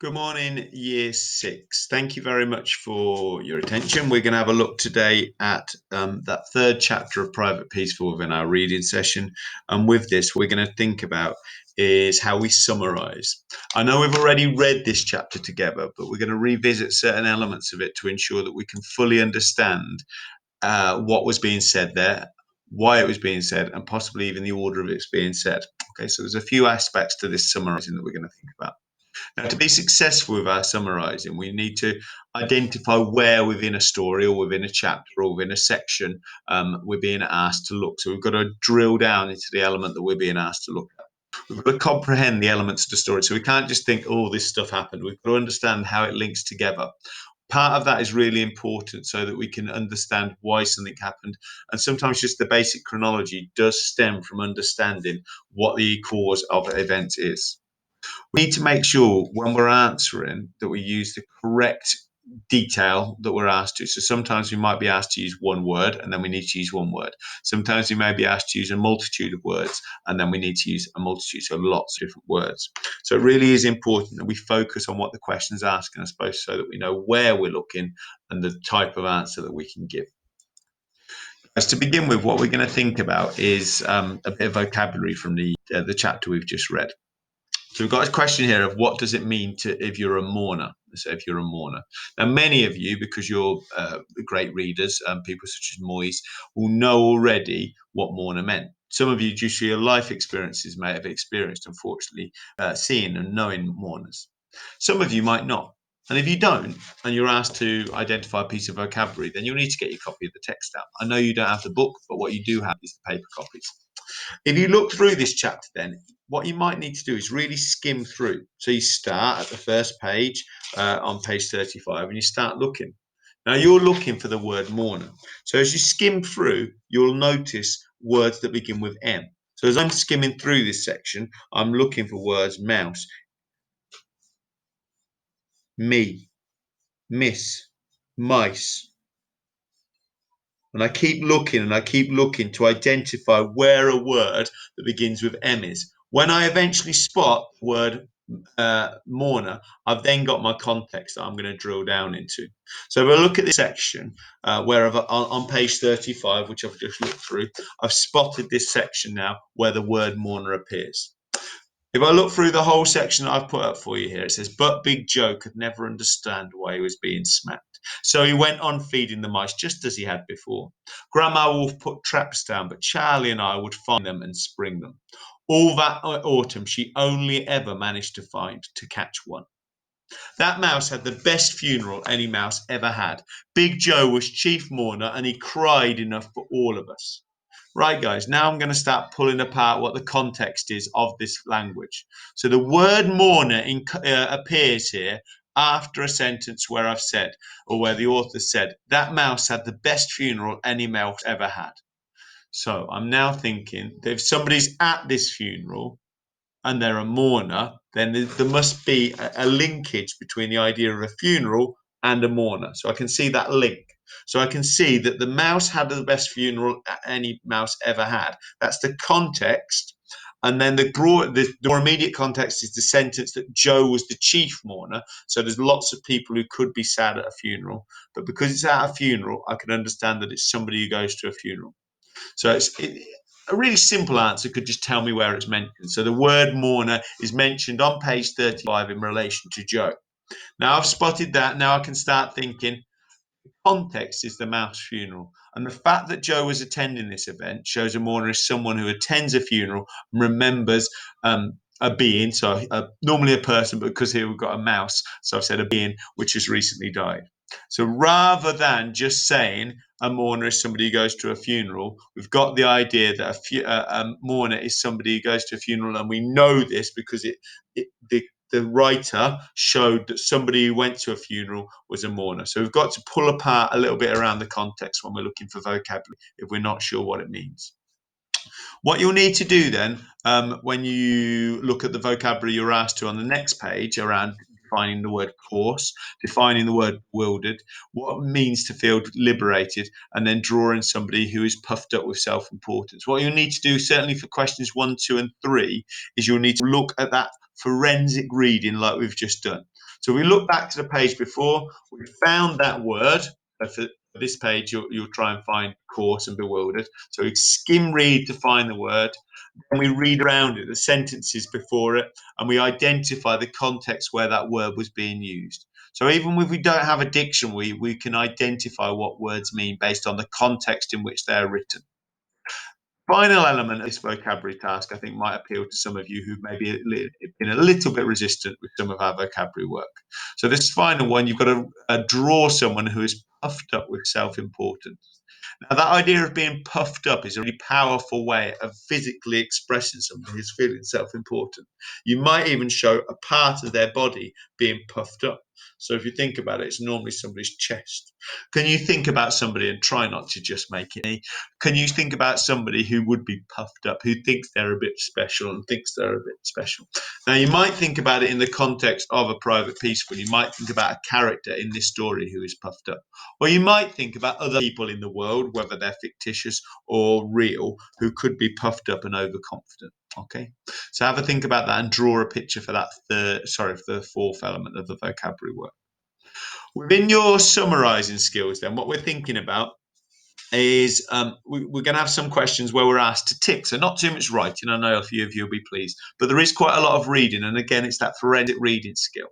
Good morning, Year 6. Thank you very much for your attention. We're going to have a look today at that third chapter of Private Peaceful within our reading session. And with this, we're going to think about is how we summarize. I know we've already read this chapter together, but we're going to revisit certain elements of it to ensure that we can fully understand what was being said there, why it was being said, and possibly even the order of it's being said. Okay, so there's a few aspects to this summarizing that we're going to think about. Now, to be successful with our summarizing, we need to identify where within a story or within a chapter or within a section we're being asked to look. So we've got to drill down into the element that we're being asked to look at. We've got to comprehend the elements of the story. So we can't just think, oh, this stuff happened. We've got to understand how it links together. Part of that is really important so that we can understand why something happened. And sometimes just the basic chronology does stem from understanding what the cause of an event is. We need to make sure when we're answering that we use the correct detail that we're asked to. So sometimes we might be asked to use one word and then we need to use one word. Sometimes we may be asked to use a multitude of words and then we need to use a multitude, so lots of different words. So it really is important that we focus on what the question is asking, I suppose, so that we know where we're looking and the type of answer that we can give. As to begin with, what we're going to think about is a bit of vocabulary from the chapter we've just read. So we've got a question here of what does it mean to if you're a mourner? So if you're a mourner. Now, many of you, because you're great readers, people such as Moyes, will know already what mourner meant. Some of you, due to your life experiences, may have experienced, unfortunately, seeing and knowing mourners. Some of you might not. And if you don't, and you're asked to identify a piece of vocabulary, then you'll need to get your copy of the text out. I know you don't have the book, but what you do have is the paper copies. If you look through this chapter, then what you might need to do is really skim through. So you start at the first page on page 35 and you start looking. Now you're looking for the word mourner. So as you skim through, you'll notice words that begin with M. So as I'm skimming through this section, I'm looking for words mouse, me, miss, mice. And I keep looking and I keep looking to identify where a word that begins with M is. When I eventually spot the word mourner, I've then got my context that I'm going to drill down into. So if I look at this section, where on page 35, which I've just looked through, I've spotted this section now where the word mourner appears. If I look through the whole section that I've put up for you here, it says, but Big Joe could never understand why he was being smacked. So he went on feeding the mice just as he had before. Grandma Wolf put traps down, but Charlie and I would find them and spring them. All that autumn, she only ever managed to catch one. That mouse had the best funeral any mouse ever had. Big Joe was chief mourner and he cried enough for all of us. Right, guys, now I'm going to start pulling apart what the context is of this language. So the word mourner appears here after a sentence where I've said, or where the author said, that mouse had the best funeral any mouse ever had. So I'm now thinking that if somebody's at this funeral and they're a mourner, then there must be a linkage between the idea of a funeral and a mourner. So I can see that link. So I can see that the mouse had the best funeral any mouse ever had. That's the context. And then the more immediate context is the sentence that Joe was the chief mourner. So there's lots of people who could be sad at a funeral. But because it's at a funeral, I can understand that it's somebody who goes to a funeral. So a really simple answer could just tell me where it's mentioned. So the word mourner is mentioned on page 35 in relation to Joe. Now I've spotted that. Now I can start thinking the context is the mouse funeral. And the fact that Joe was attending this event shows a mourner is someone who attends a funeral and remembers a being, so normally a person, but because here we've got a mouse, so I've said a being which has recently died. So rather than just saying a mourner is somebody who goes to a funeral, we've got the idea that a mourner is somebody who goes to a funeral, and we know this because the writer showed that somebody who went to a funeral was a mourner. So we've got to pull apart a little bit around the context when we're looking for vocabulary if we're not sure what it means. What you'll need to do then, when you look at the vocabulary you're asked to on the next page around defining the word coarse, defining the word bewildered, what it means to feel liberated, and then drawing somebody who is puffed up with self-importance. What you'll need to do, certainly for questions 1, 2, and 3, is you'll need to look at that forensic reading like we've just done. So we look back to the page before, we found that word. For this page, you'll try and find caught and bewildered. So we skim read to find the word, and we read around it, the sentences before it, and we identify the context where that word was being used. So even if we don't have a dictionary, we can identify what words mean based on the context in which they're written. Final element of this vocabulary task, I think, might appeal to some of you who maybe been a little bit resistant with some of our vocabulary work. So this final one, you've got to draw someone who is puffed up with self-importance. Now, that idea of being puffed up is a really powerful way of physically expressing somebody who's feeling self-important. You might even show a part of their body being puffed up. So if you think about it, it's normally somebody's chest. Can you think about somebody, and try not to just make it? Can you think about somebody who would be puffed up, who thinks they're a bit special and thinks they're a bit special? Now, you might think about it in the context of a private peaceful. You might think about a character in this story who is puffed up. Or you might think about other people in the world, whether they're fictitious or real, who could be puffed up and overconfident. Okay, so have a think about that and draw a picture for that for the fourth element of the vocabulary work. Within your summarising skills, then, what we're thinking about is we're going to have some questions where we're asked to tick. So not too much writing. I know a few of you will be pleased, but there is quite a lot of reading. And again, it's that forensic reading skill.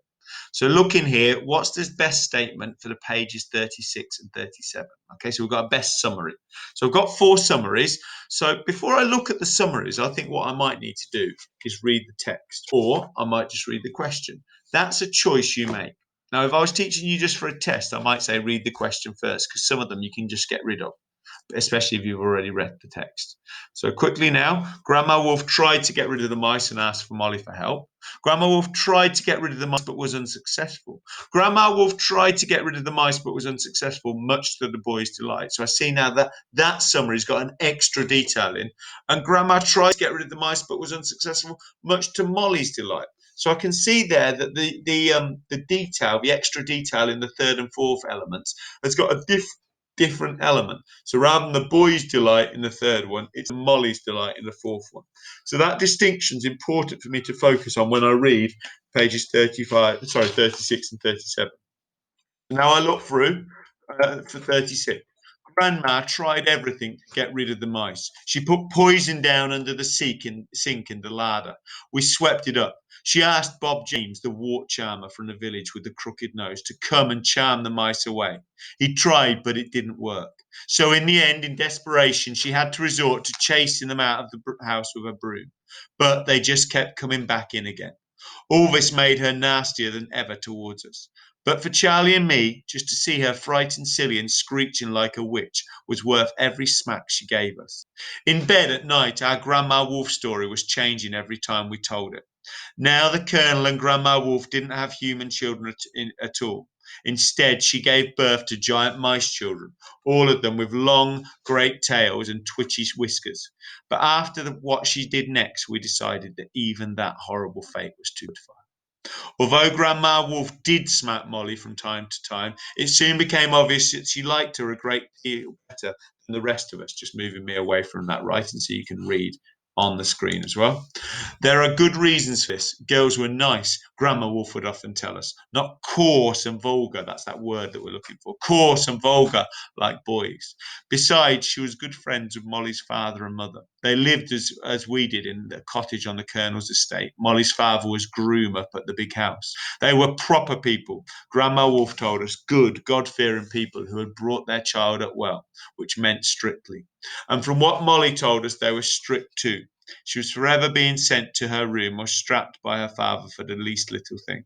So look in here, what's this best statement for the pages 36 and 37? Okay, so we've got a best summary. So I've got 4 summaries. So before I look at the summaries, I think what I might need to do is read the text, or I might just read the question. That's a choice you make. Now, if I was teaching you just for a test, I might say read the question first, because some of them you can just get rid of, especially if you've already read the text. So quickly now, Grandma Wolf tried to get rid of the mice and asked for Molly for help. Grandma Wolf tried to get rid of the mice but was unsuccessful. Grandma Wolf tried to get rid of the mice but was unsuccessful, much to the boys' delight. So I see now that that summary's got an extra detail in. And Grandma tried to get rid of the mice but was unsuccessful, much to Molly's delight. So I can see there that the detail, the extra detail in the third and fourth elements has got a different element. So rather than the boys' delight in the third one, it's Molly's delight in the fourth one. So that distinction is important for me to focus on when I read pages 36 and 37. Now I look through for 36. Grandma tried everything to get rid of the mice. She put poison down under the sink in the larder. We swept it up. She asked Bob James, the wart charmer from the village with the crooked nose, to come and charm the mice away. He tried, but it didn't work. So in the end, in desperation, she had to resort to chasing them out of the house with a broom. But they just kept coming back in again. All this made her nastier than ever towards us. But for Charlie and me, just to see her frightened silly and screeching like a witch was worth every smack she gave us. In bed at night, our Grandma Wolf story was changing every time we told it. Now the Colonel and Grandma Wolf didn't have human children at all. Instead, she gave birth to giant mice children, all of them with long, great tails and twitchy whiskers. But after what she did next, we decided that even that horrible fate was too good for her. Although Grandma Wolf did smack Molly from time to time, it soon became obvious that she liked her a great deal better than the rest of us, just moving me away from that writing so you can read on the screen as well. There are good reasons for this. Girls were nice, Grandma Wolf would often tell us, not coarse and vulgar. That's that word that we're looking for. Coarse and vulgar like boys. Besides, she was good friends with Molly's father and mother. They lived as we did in the cottage on the Colonel's estate. Molly's father was groom up at the big house. They were proper people. Grandma Wolf told us, good, God-fearing people who had brought their child up well, which meant strictly. And from what Molly told us, they were strict too. She was forever being sent to her room or strapped by her father for the least little thing.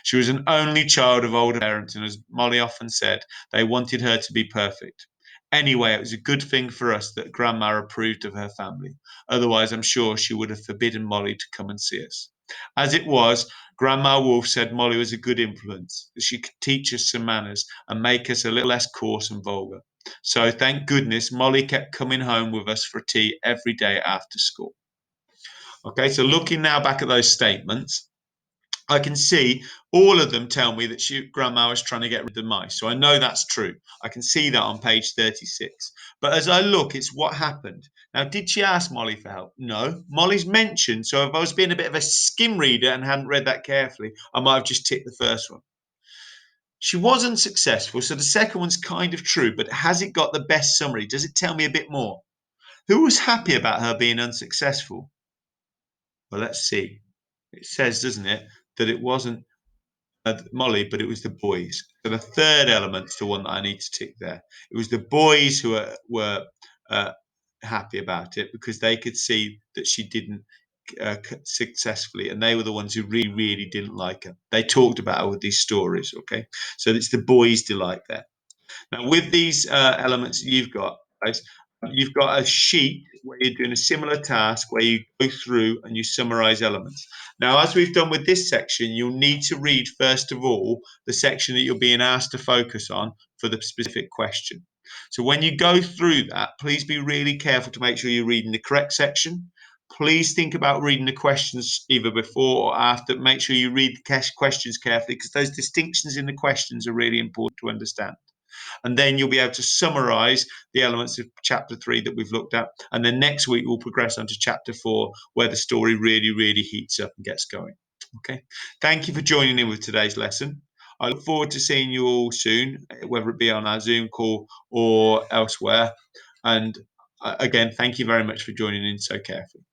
She was an only child of older parents, and as Molly often said, they wanted her to be perfect. Anyway, it was a good thing for us that Grandma approved of her family. Otherwise, I'm sure she would have forbidden Molly to come and see us. As it was, Grandma Wolf said Molly was a good influence, that she could teach us some manners and make us a little less coarse and vulgar. So thank goodness Molly kept coming home with us for tea every day after school. Okay, so looking now back at those statements, I can see all of them tell me that Grandma was trying to get rid of the mice. So I know that's true. I can see that on page 36. But as I look, it's what happened. Now, did she ask Molly for help? No. Molly's mentioned, so if I was being a bit of a skim reader and hadn't read that carefully, I might have just ticked the first one. She wasn't successful, so the second one's kind of true, but has it got the best summary? Does it tell me a bit more? Who was happy about her being unsuccessful? Well, let's see. It says, doesn't it, that it wasn't Molly, but it was the boys. So the third element's the one that I need to tick there. It was the boys who were uh, happy about it because they could see that she didn't successfully, and they were the ones who really, really didn't like her. They talked about her with these stories. Okay, so it's the boys' delight there. Now, with these elements you've got, guys, you've got a sheet where you're doing a similar task where you go through and you summarize elements. Now, as we've done with this section, you'll need to read, first of all, the section that you're being asked to focus on for the specific question. So when you go through that, please be really careful to make sure you're reading the correct section. Please think about reading the questions either before or after. Make sure you read the questions carefully because those distinctions in the questions are really important to understand. And then you'll be able to summarize the elements of chapter 3 that we've looked at. And then next week, we'll progress on to chapter 4, where the story really, really heats up and gets going. Okay. Thank you for joining in with today's lesson. I look forward to seeing you all soon, whether it be on our Zoom call or elsewhere. And again, thank you very much for joining in so carefully.